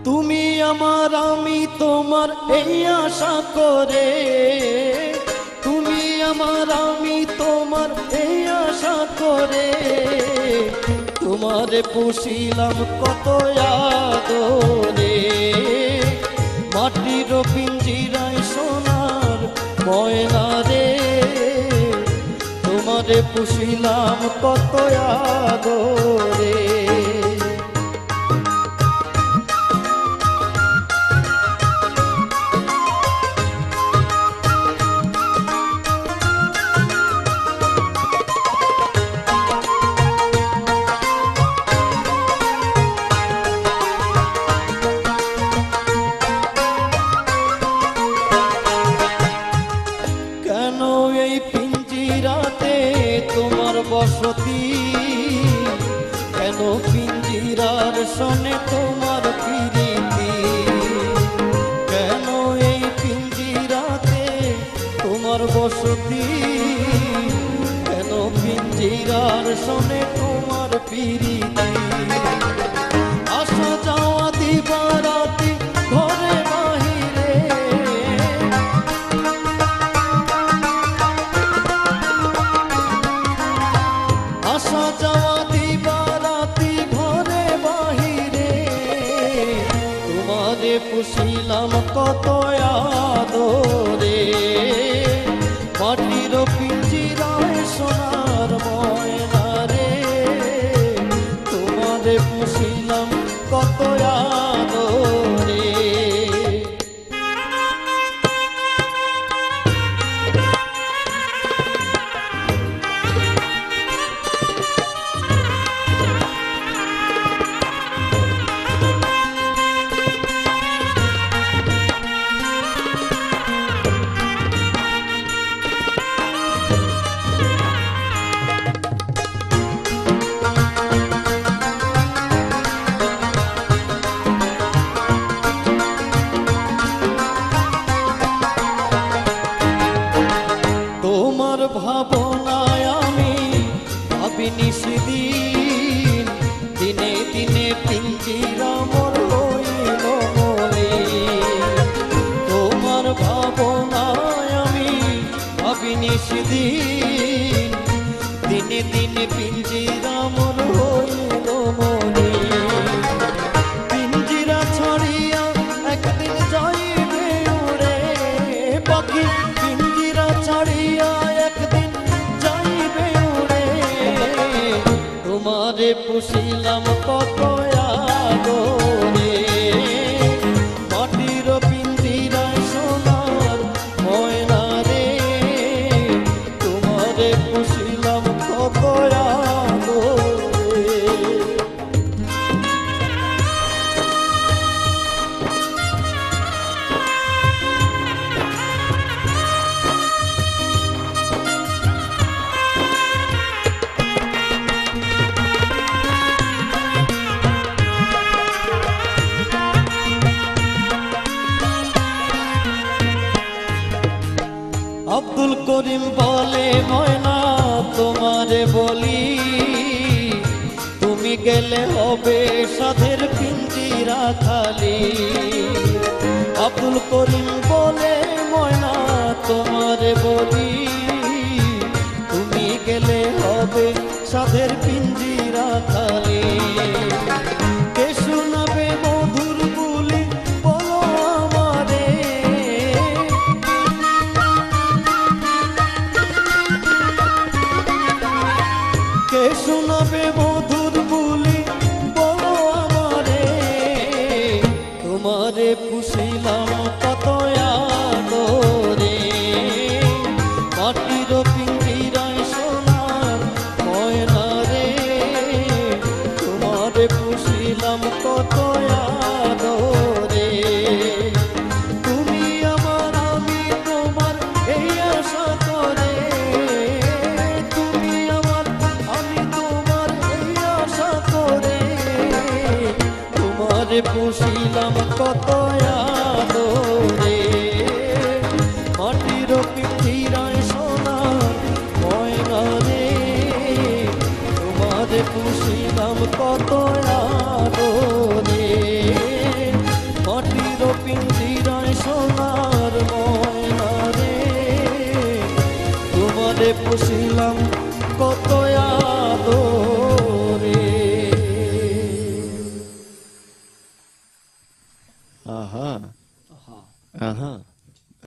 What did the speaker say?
তুমি আমার আমি তোমার এই আশা করে, তুমি আমার আমি তোমার এই আশা করে, তোমারে পুষিলাম কত আদরে। মাটির পিঞ্জিরায় সোনার ময়না রে, তোমারে পুষিলাম কত আদরে। বসতি কেন পিঞ্জিরার সনে তোমার প্রীতি, কেন এই পিঞ্জিরাতে তোমার বসতি, কেন পিঞ্জিরার সনে তোমার প্রীতি। আসা যাওয়া দিবারাতি ঘরে বাহিরে, আসা যাওয়া দিবারাতি ঘরে বাহিরে, তোমারে পুষিলাম কত আদরে। মাটির পিঞ্জিরায় সোনার ময়না রে, তোমারে পুষিলাম কত আদরে। ভাবনায় আমি ভাবিনি সেদিন, দিনে দিনে পিঞ্জিরা মোর হইল মলিন। তোমার ভাবনায় আমি ভাবিনি সেদিন, দিনে দিনে পিঞ্জিরা মোর হইল মলিন। পিঞ্জিরা ছাড়িয়া একদিন যাইবে উড়ে পাখি, পিঞ্জিরা ছাড়িয়া একদিন যাইবে উড়ে, তোমারে পুষিলাম কত আদরে। মাটির পিঞ্জিরায় সোনার ময়না রে, তোমারে পুষিলাম কত আদরে। আব্দুল করিম বলে ময়না তোমারে বলি, তুমি গেলে হবে সাধের পিঞ্জিরা খালি। আব্দুল করিম বলে ময়না তোমারে বলি, তুমি গেলে হবে সাধের পিঞ্জিরা খালি। কে শোনাবে মধুর বুলি বলো আমারে, কে শোনাবে মধুর বুলি বলো আমারে। তোমারে পুষিলাম কত আদরে। মাটির পিঞ্জিরায় সোনার ময়না রে, তোমারে পুষিলাম কত আদরে। তুমি আমার আমি তোমার এই আশা করে, তুমি আমার আমি তোমার এই আশা করে, তোমারে পুষিলাম কত আদরে। মাটির পিঞ্জিরায় সোনার ময়না রে, তোমারে পুষিলাম কত আদরে। আহা আহা আহা